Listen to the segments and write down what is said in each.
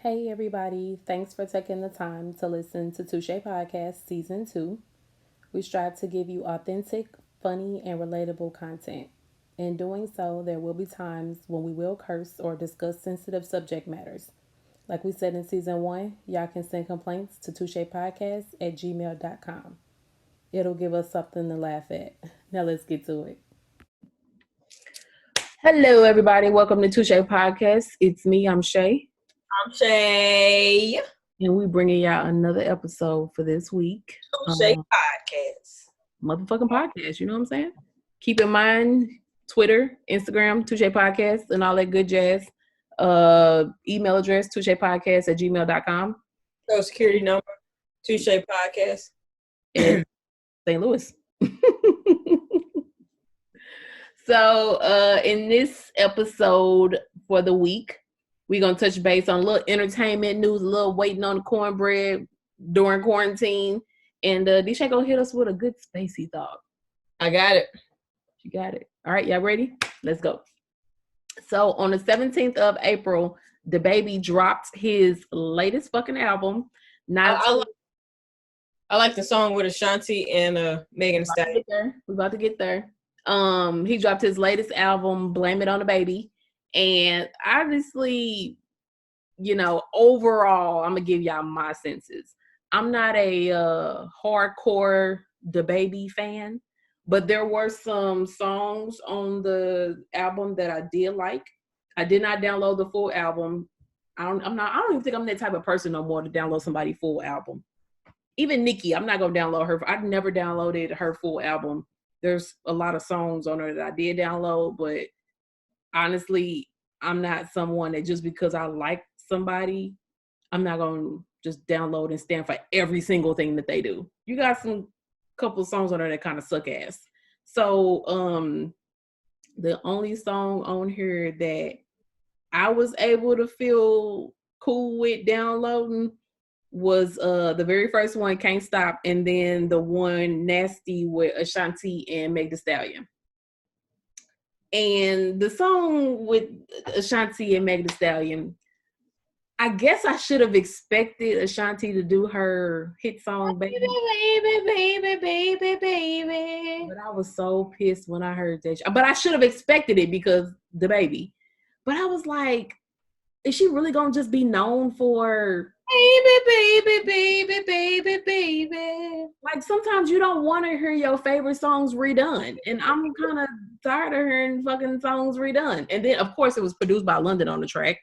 Hey everybody, thanks for taking the time to listen to Touche Podcast Season 2. We strive to give you authentic, funny, and relatable content. In doing so, there will be times when we will curse or discuss sensitive subject matters. Like we said in Season 1, y'all can send complaints to touchepodcast@gmail.com. It'll give us something to laugh at. Now let's get to it. Hello everybody, welcome to Touche Podcast. It's me, I'm Shay. I'm Shay. And we bringing y'all another episode for this week. Touche Podcast. Motherfucking podcast, you know what I'm saying? Keep in mind, Twitter, Instagram, Touche Podcast, and all that good jazz. Email address, touchepodcast@gmail.com. Social security number, Touche Podcast. In St. Louis. So, in this episode for the week, we're going to touch base on a little entertainment news, a little waiting on the cornbread during quarantine. And Disha going to hit us with a good spacey thought. I got it. You got it. All right, y'all ready? Let's go. So on the 17th of April, DaBaby dropped his latest fucking album. I like the song with Ashanti and Megan Thee Stallion. We're about to get there. He dropped his latest album, Blame It on the Baby. And obviously, overall, I'm going to give y'all my senses. I'm not a hardcore DaBaby fan, but there were some songs on the album that I did like. I did not download the full album. I don't even think I'm that type of person no more to download somebody's full album. Even Nicki, I'm not going to download her. I've never downloaded her full album. There's a lot of songs on her that I did download, but honestly, I'm not someone that just because I like somebody, I'm not going to just download and stand for every single thing that they do. You got some couple of songs on there that kind of suck ass. So the only song on here that I was able to feel cool with downloading was the very first one, Can't Stop, and then the one, Nasty, with Ashanti and Meg Thee Stallion. And the song with Ashanti and Meg Thee Stallion, I guess I should have expected Ashanti to do her hit song, Baby, Baby, Baby, Baby, Baby. But I was so pissed when I heard that. But I should have expected it because DaBaby. But I was like, is she really going to just be known for baby, baby, baby, baby, baby? Like, sometimes you don't want to hear your favorite songs redone. And I'm kind of tired of hearing fucking songs redone. And then, of course, it was produced by London on the track.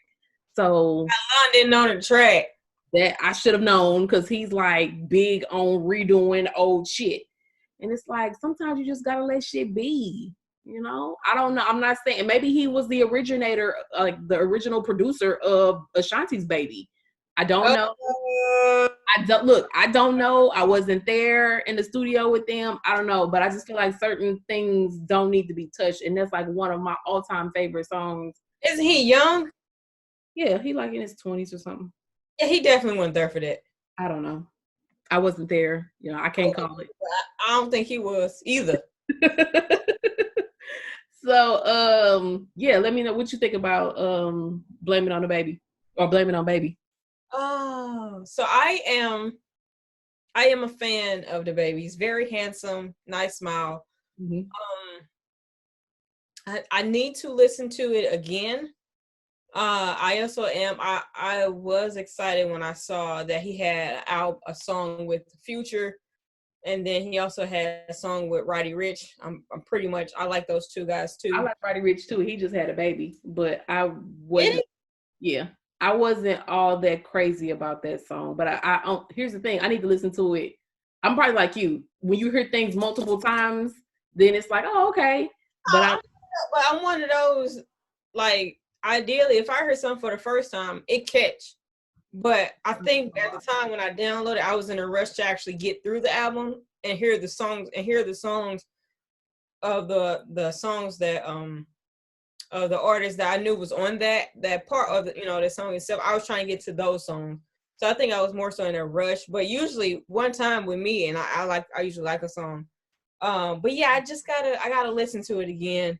So London on the track. That I should have known because he's like big on redoing old shit. And it's like, sometimes you just got to let shit be. I don't know. I'm not saying maybe he was the originator, like the original producer of Ashanti's Baby. I don't know. I don't know. I wasn't there in the studio with them. I don't know, but I just feel like certain things don't need to be touched, and that's like one of my all-time favorite songs. Isn't he young? Yeah, he like in his 20s or something. Yeah, he definitely wasn't there for that. I don't know. I wasn't there. I can't call it. I don't think he was either. So, yeah, let me know what you think about Blame It on the Baby or Blame It on Baby. Oh, so I am a fan of DaBaby. He's very handsome, nice smile. Mm-hmm. I need to listen to it again. I also am. I was excited when I saw that he had out a song with Future. And then he also had a song with Roddy Ricch. I'm pretty much, I like those two guys too. I like Roddy Ricch too. He just had a baby, but I wasn't. Yeah, I wasn't all that crazy about that song. But I here's the thing: I need to listen to it. I'm probably like you. When you hear things multiple times, then it's like, oh, okay. But I'm one of those. Like, ideally, if I heard something for the first time, it catch. But I think at the time when I downloaded, I was in a rush to actually get through the album and hear the songs of the songs that of the artist that I knew was on that part of the the song itself. I was trying to get to those songs, so I think I was more so in a rush. But usually one time with me, and I usually like a song. But yeah, I gotta listen to it again.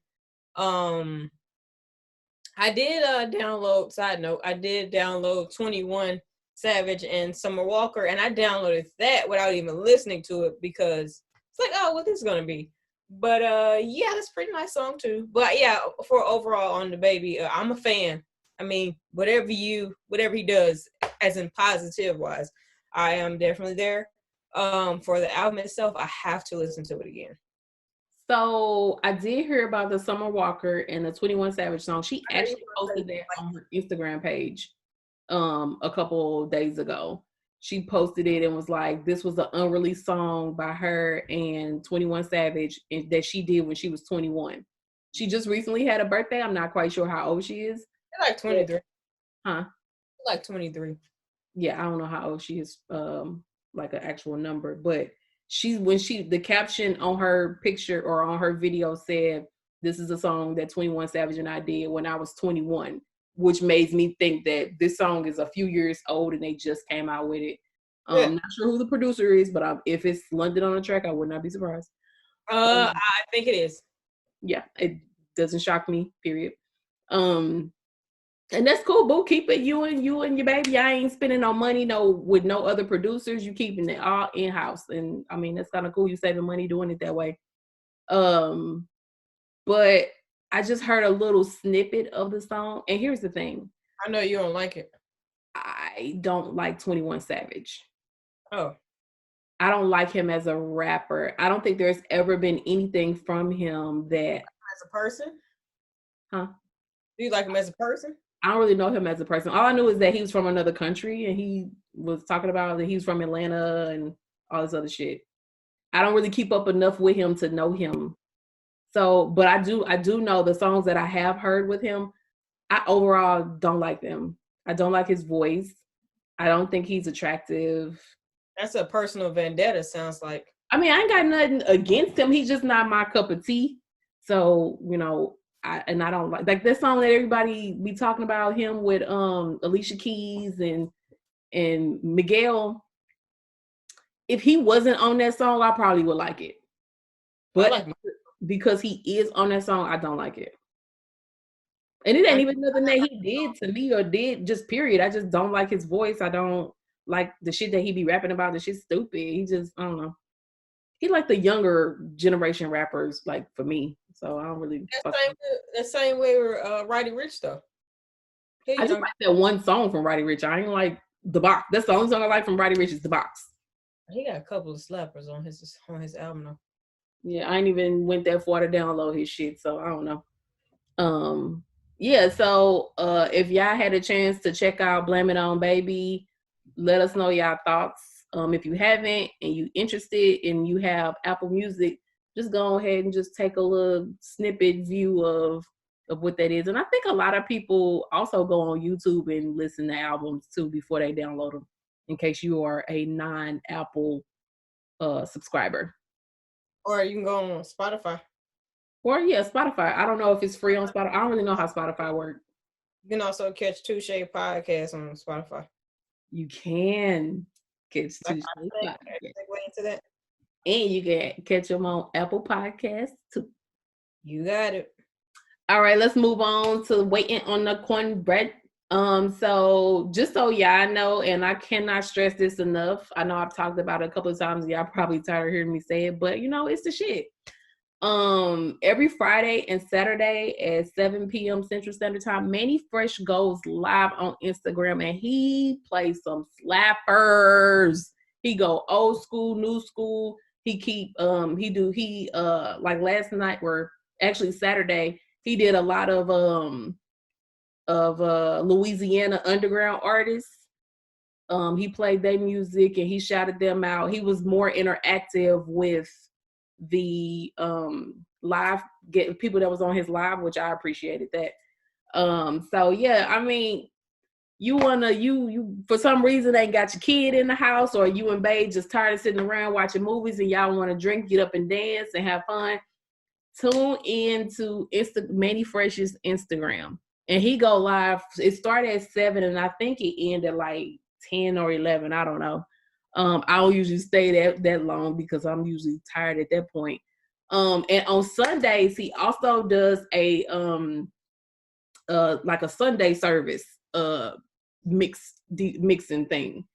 I did download, side note, I did download 21 Savage and Summer Walker, and I downloaded that without even listening to it because it's like, oh, what this is gonna be. But yeah, that's a pretty nice song too. But yeah, for overall on DaBaby, I'm a fan. I mean, whatever he does, as in positive wise, I am definitely there. For the album itself, I have to listen to it again. So I did hear about the Summer Walker and the 21 Savage song. She actually posted that on her Instagram page a couple days ago. She posted it and was like, this was an unreleased song by her and 21 Savage that she did when she was 21. She just recently had a birthday. I'm not quite sure how old she is. Like 23. Huh? Like 23. Yeah, I don't know how old she is, like an actual number, but the caption on her picture or on her video said, this is a song that 21 Savage and I did when I was 21, which made me think that this song is a few years old and they just came out with it. Yeah. I'm not sure who the producer is, but if it's London on the track, I would not be surprised. I think it is. Yeah, it doesn't shock me, period. And that's cool, boo. Keep it you and your baby. I ain't spending no money with no other producers. You keeping it all in house, and I mean that's kind of cool. You saving money doing it that way. But I just heard a little snippet of the song, and here's the thing. I know you don't like it. I don't like 21 Savage. Oh. I don't like him as a rapper. I don't think there's ever been anything from him that. As a person? Huh? Do you like him as a person? I don't really know him as a person. All I knew is that he was from another country and he was talking about that he's from Atlanta and all this other shit. I don't really keep up enough with him to know him. So, but I do know the songs that I have heard with him. I overall don't like them. I don't like his voice. I don't think he's attractive. That's a personal vendetta, sounds like. I mean, I ain't got nothing against him. He's just not my cup of tea. So, I don't like this song that everybody be talking about him with Alicia Keys and Miguel. If he wasn't on that song, I probably would like it. But because he is on that song, I don't like it. And it ain't even nothing that he did to me or did, just period. I just don't like his voice. I don't like the shit that he be rapping about. The shit's stupid. He just, I don't know. He like the younger generation rappers, like for me. So I don't really. The same way with Roddy Ricch though. I just like that one song from Roddy Ricch. I ain't like The Box. That's the only song I like from Roddy Ricch is The Box. He got a couple of slappers on his album though. Yeah, I ain't even went that far to download his shit, so I don't know. Yeah, so if y'all had a chance to check out Blame It On Baby, let us know y'all thoughts. If you haven't and you interested and you have Apple Music, just go ahead and just take a little snippet view of what that is. And I think a lot of people also go on YouTube and listen to albums too before they download them, in case you are a non-Apple subscriber. Or you can go on Spotify. Or yeah, Spotify. I don't know if it's free on Spotify. I don't really know how Spotify works. You can also catch Touche Podcast on Spotify. You can catch Touche Podcast. Into that. And you can catch them on Apple Podcasts too. You got it. All right, let's move on to waiting on the cornbread. So just so y'all know, and I cannot stress this enough. I know I've talked about it a couple of times. Y'all probably tired of hearing me say it, but it's the shit. Every Friday and Saturday at 7 p.m. Central Standard Time, Mannie Fresh goes live on Instagram and he plays some slappers. He go old school, new school. Like last night, or actually Saturday, he did a lot of Louisiana underground artists. He played their music and he shouted them out. He was more interactive with the live people that was on his live, which I appreciated that. So yeah, I mean, you for some reason ain't got your kid in the house, or you and babe just tired of sitting around watching movies and y'all want to drink, get up and dance and have fun, tune in to Mannie Fresh's Instagram. And he go live. It started at 7 and I think it ended at like 10 or 11. I don't know. I don't usually stay that long because I'm usually tired at that point. And on Sundays, he also does a like a Sunday service mixing thing,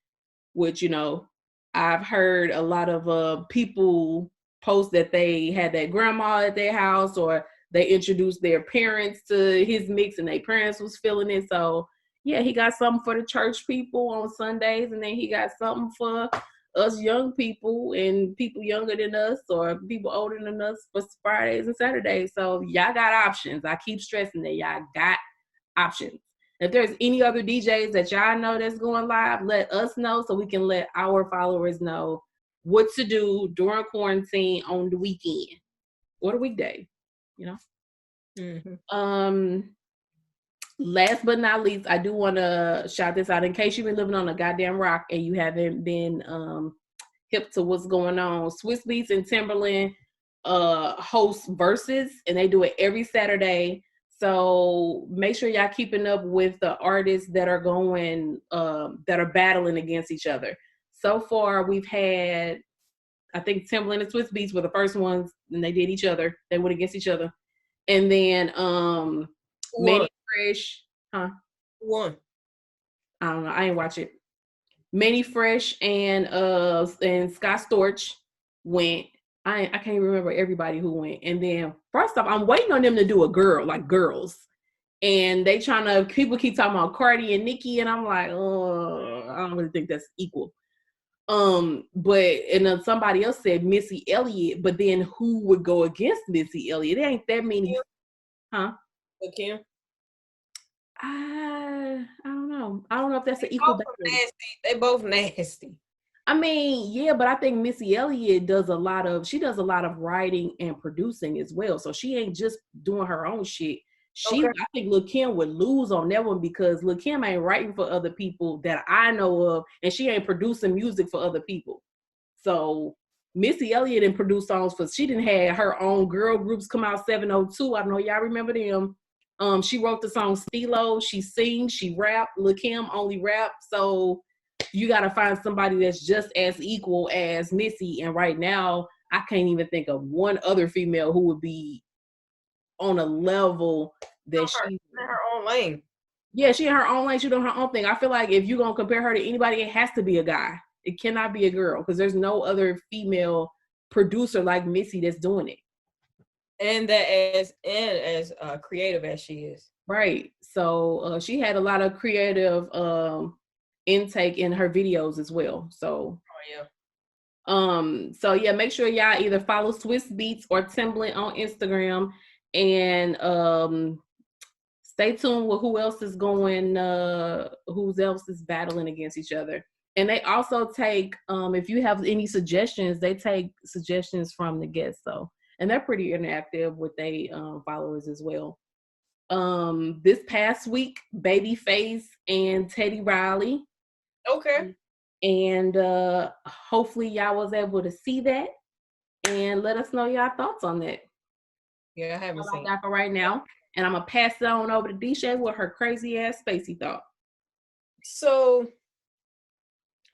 which, you know, I've heard a lot of people post that they had that grandma at their house, or they introduced their parents to his mix and their parents was feeling it. So yeah, he got something for the church people on Sundays, and then he got something for us young people and people younger than us or people older than us for Fridays and Saturdays. So y'all got options. I keep stressing that y'all got options. If there's any other DJs that y'all know that's going live, let us know so we can let our followers know what to do during quarantine on the weekend or the weekday, you know? Mm-hmm. Last but not least, I do want to shout this out in case you've been living on a goddamn rock and you haven't been hip to what's going on. Swizz Beatz and Timbaland host Verzuz, and they do it every Saturday. So make sure y'all keeping up with the artists that are going, that are battling against each other. So far, we've had, I think Timbaland and Swizz Beatz were the first ones, and they did each other. They went against each other. And then Mannie Fresh, huh? One. I don't know. I ain't watch it. Mannie Fresh and Scott Storch went. I can't even remember everybody who went. And then first off, I'm waiting on them to do a girls. And they people keep talking about Cardi and Nicki, and I'm like, oh, I don't really think that's equal. But then somebody else said Missy Elliott, but then who would go against Missy Elliott? There ain't that many. Huh? Kim? I don't know. I don't know if that's an equal battle. They both nasty. I mean, yeah, but I think Missy Elliott does a lot of writing and producing as well. So she ain't just doing her own shit. I think Lil Kim would lose on that one because Lil Kim ain't writing for other people that I know of, and she ain't producing music for other people. So Missy Elliott didn't produce songs she didn't have her own girl groups come out 702. I don't know y'all remember them. She wrote the song Stilo. She sings, she rap. Lil Kim only rap. So you got to find somebody that's just as equal as Missy. And right now, I can't even think of one other female who would be on a level that she's in her own lane. Yeah, she in her own lane. She doing her own thing. I feel like if you're going to compare her to anybody, it has to be a guy. It cannot be a girl because there's no other female producer like Missy that's doing it. And as creative as she is. Right. So she had a lot of creative intake in her videos as well. So so yeah, make sure y'all either follow Swizz Beatz or Timbaland on Instagram, and stay tuned with who else is battling against each other. And they also take if you have any suggestions, they take suggestions from the guests. So, and they're pretty interactive with they followers as well. This past week, Babyface and Teddy Riley. Okay. And hopefully y'all was able to see that and let us know y'all thoughts on that. Yeah, I haven't seen that for right now. And I'm gonna pass it on over to DJ with her crazy ass spacey thought. So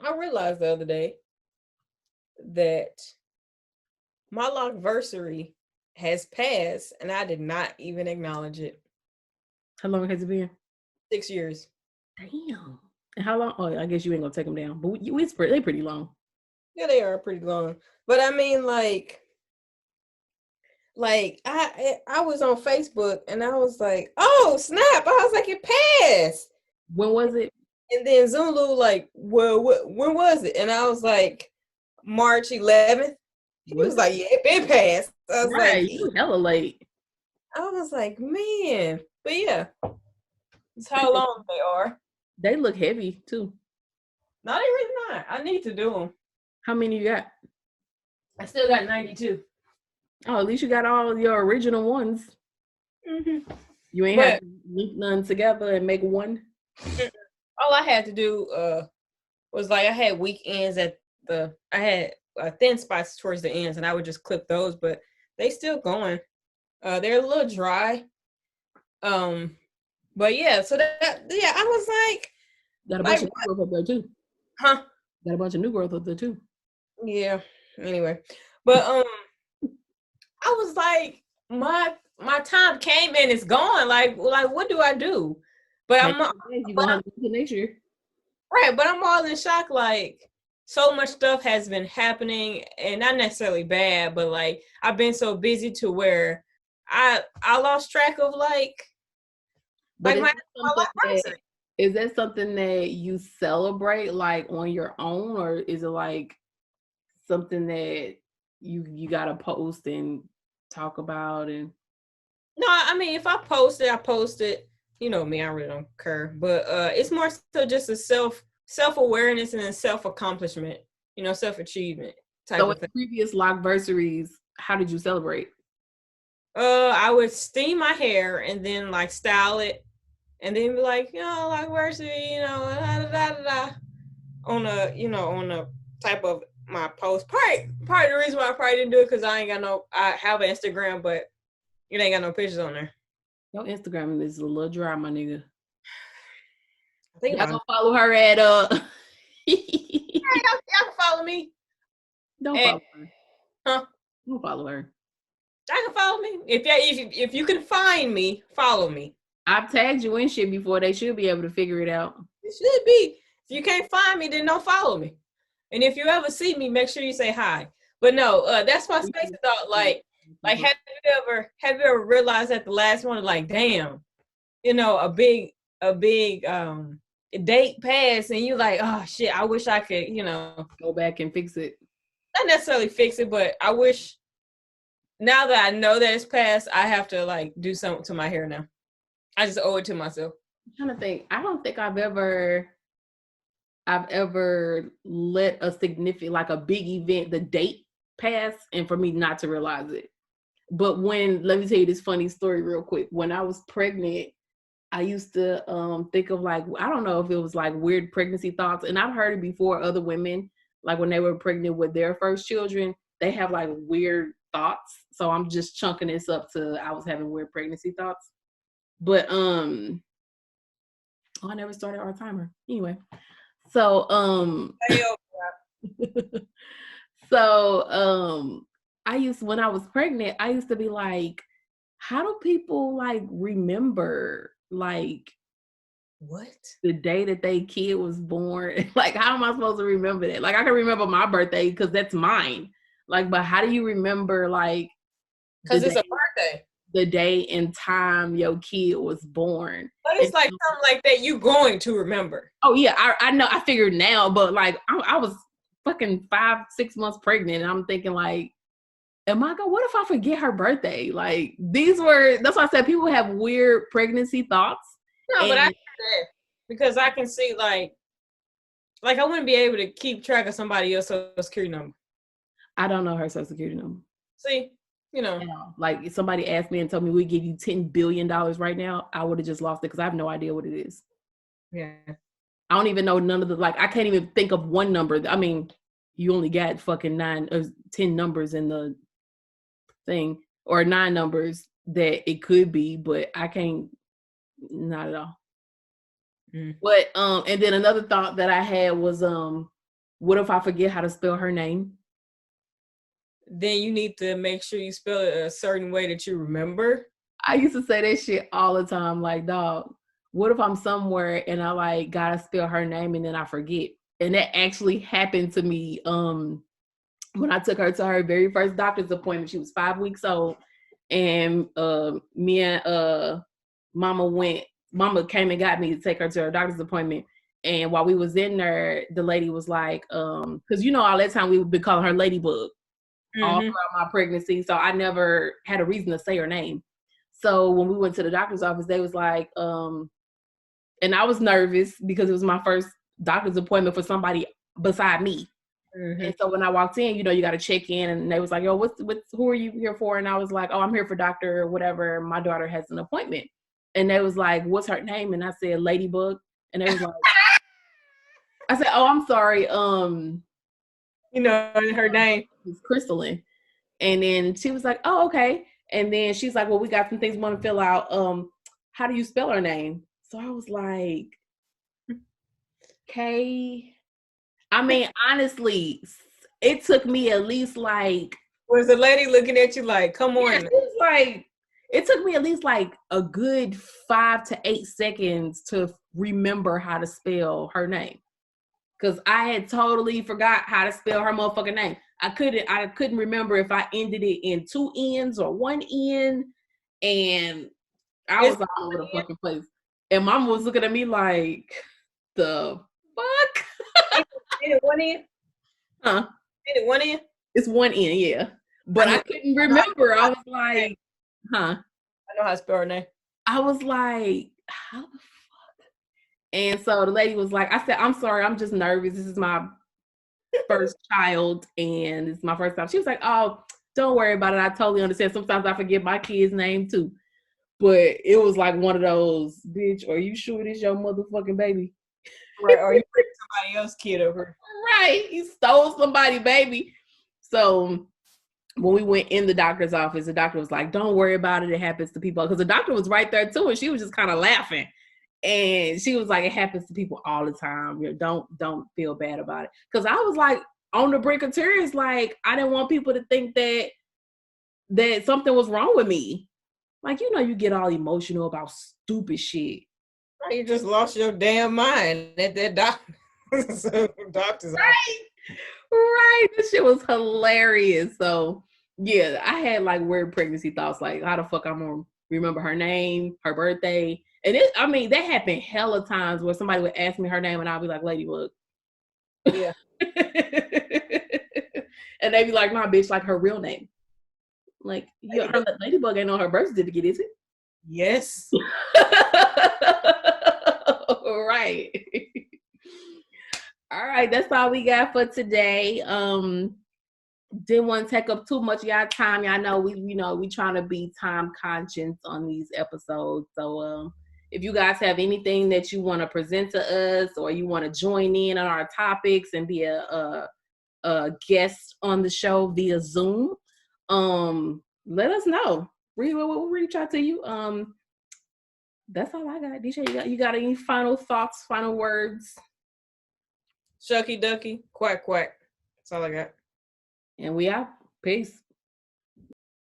I realized the other day that my Loc-Versary has passed and I did not even acknowledge it. How long has it been? 6 years. Damn. And how long? Oh, I guess you ain't gonna take them down, but they're pretty long. Yeah, they are pretty long. But I mean, like I was on Facebook and I was like, oh snap! I was like, it passed. When was it? And then Zulu like, well, when was it? And I was like, March 11th. He was like, yeah, it been passed. I was like, you hella late. I was like, man, but yeah, it's how long they are. They look heavy too. No, they really not. I need to do them. How many you got? I still got 92. Oh, at least you got all of your original ones. Mm-hmm. You ain't have to link none together and make one. All I had to do was like I had weekends I had thin spots towards the ends, and I would just clip those, but they still going. They're a little dry. But yeah, so I was like, got a bunch of new growth up there too. Huh? Got a bunch of new growth up there too. Yeah. Anyway, but I was like, my time came and it's gone. Like what do I do? But you gonna have to do next year. Right, but I'm all in shock. Like, so much stuff has been happening, and not necessarily bad, but like I've been so busy to where I lost track of like but my life that, is that something that you celebrate like on your own, or is it like something that you gotta post and talk about? And no, I mean if I post it, I post it. You know me, I really don't care. But it's more so just a self-awareness and a self-accomplishment, you know, self-achievement type so of thing. Previous Loc-Versaries, how did you celebrate? I would steam my hair and then like style it and then be like, you know, Loc-Versary, you know, da, da, da, da, on a type of my post. Part of the reason why I probably didn't do it because I have an Instagram, but it ain't got no pictures on there. Your Instagram is a little dry, my nigga. I think y'all gonna follow her at y'all can follow me. Don't follow her. Huh? Don't follow her. I can follow me. If you can find me, follow me. I've tagged you in shit before. They should be able to figure it out. It should be. If you can't find me, then don't follow me. And if you ever see me, make sure you say hi. But no, that's my space thought. Like have you ever realized at the last one, like, damn, you know, a big date passed, and you like, oh shit, I wish I could, you know, go back and fix it. Not necessarily fix it, but I wish. Now that I know that it's passed, I have to like do something to my hair now. I just owe it to myself. I'm trying to think. I don't think I've ever let a significant, like a big event, the date pass, and for me not to realize it. But let me tell you this funny story real quick. When I was pregnant, I used to think of like, I don't know if it was like weird pregnancy thoughts, and I've heard it before. Other women, like when they were pregnant with their first children, they have like weird thoughts. So I'm just chunking this up to I was having weird pregnancy thoughts. But I never started our timer. Anyway. So when I was pregnant, I used to be like, how do people like remember like what the day that they kid was born? Like, how am I supposed to remember that? Like, I can remember my birthday because that's mine. Like, but how do you remember like because it's a birthday, the day and time your kid was born? But it's like something like that you going to remember. Oh yeah, I know, I figured now, but like I was fucking 5-6 months pregnant, and I'm thinking like, what if I forget her birthday? Like that's why I said people have weird pregnancy thoughts. No, but I get that because I can see like I wouldn't be able to keep track of somebody else's social security number. I don't know her social security number. See, you know, like if somebody asked me and told me we give you $10 billion right now, I would have just lost it because I have no idea what it is. Yeah. I don't even know none of I can't even think of one number. I mean, you only got fucking 9 or 10 numbers in the thing, or 9 numbers that it could be, but I can't, not at all. But and then another thought that I had was what if I forget how to spell her name? Then you need to make sure you spell it a certain way that you remember. I used to say that shit all the time, like, dog, what if I'm somewhere and I like gotta spell her name and then I forget? And that actually happened to me when I took her to her very first doctor's appointment. She was 5 weeks old, and me and Mama came and got me to take her to her doctor's appointment. And while we was in there, the lady was like, because you know all that time we would be calling her Ladybug all throughout my pregnancy, so I never had a reason to say her name. So when we went to the doctor's office, they was like, and I was nervous because it was my first doctor's appointment for somebody beside me. And so when I walked in, you know, you got to check in, and they was like, "Yo, who are you here for?" And I was like, "Oh, I'm here for Dr. whatever. My daughter has an appointment." And they was like, "What's her name?" And I said, "Ladybug." And they was like, I said, "Oh, I'm sorry. You know, her name is Crystalline." And then she was like, "Oh, okay." And then she's like, "Well, we got some things we want to fill out. How do you spell her name?" So I was like, K. I mean, honestly, it took me at least like. Was the lady looking at you like, come on? Yeah, she was like, it took me at least like a good 5 to 8 seconds to remember how to spell her name. Cause I had totally forgot how to spell her motherfucking name. I couldn't remember if I ended it in 2 N's or 1 N. And I was all over the fucking place. And mama was looking at me like, the fuck? Ain't it 1 N? Huh? Ain't it 1 N? It's 1 N, yeah. But I couldn't remember. I was like, huh? I know how to spell her name. I was like, how the fuck? And so the lady was like, I said, I'm sorry, I'm just nervous. This is my first child and it's my first time. She was like, oh, don't worry about it. I totally understand. Sometimes I forget my kid's name too. But it was like one of those, bitch, are you sure this your motherfucking baby? Right, or you bring somebody else's kid over. Right, you stole somebody, baby. So when we went in the doctor's office, the doctor was like, don't worry about it. It happens to people. Because the doctor was right there too, and she was just kind of laughing. And she was like, it happens to people all the time. Don't feel bad about it. Because I was like on the brink of tears, like I didn't want people to think that something was wrong with me. Like, you know, you get all emotional about stupid shit. You just lost your damn mind at that doctor's right. Right. This shit was hilarious. So yeah, I had like weird pregnancy thoughts, like how the fuck I'm gonna remember her name, her birthday. And that happened hella times where somebody would ask me her name and I'll be like, Ladybug. Yeah. And they'd be like, nah, bitch, like her real name. Like, her Ladybug ain't on her birth certificate, is it? Yes. Right. All right, that's all we got for today. Didn't want to take up too much of y'all time. Y'all know we trying to be time conscious on these episodes. So if you guys have anything that you want to present to us or you want to join in on our topics and be a guest on the show via Zoom, let us know. We'll reach out to you. That's all I got. DJ, you got any final thoughts, final words? Shucky ducky, quack quack. That's all I got. And we out. Peace.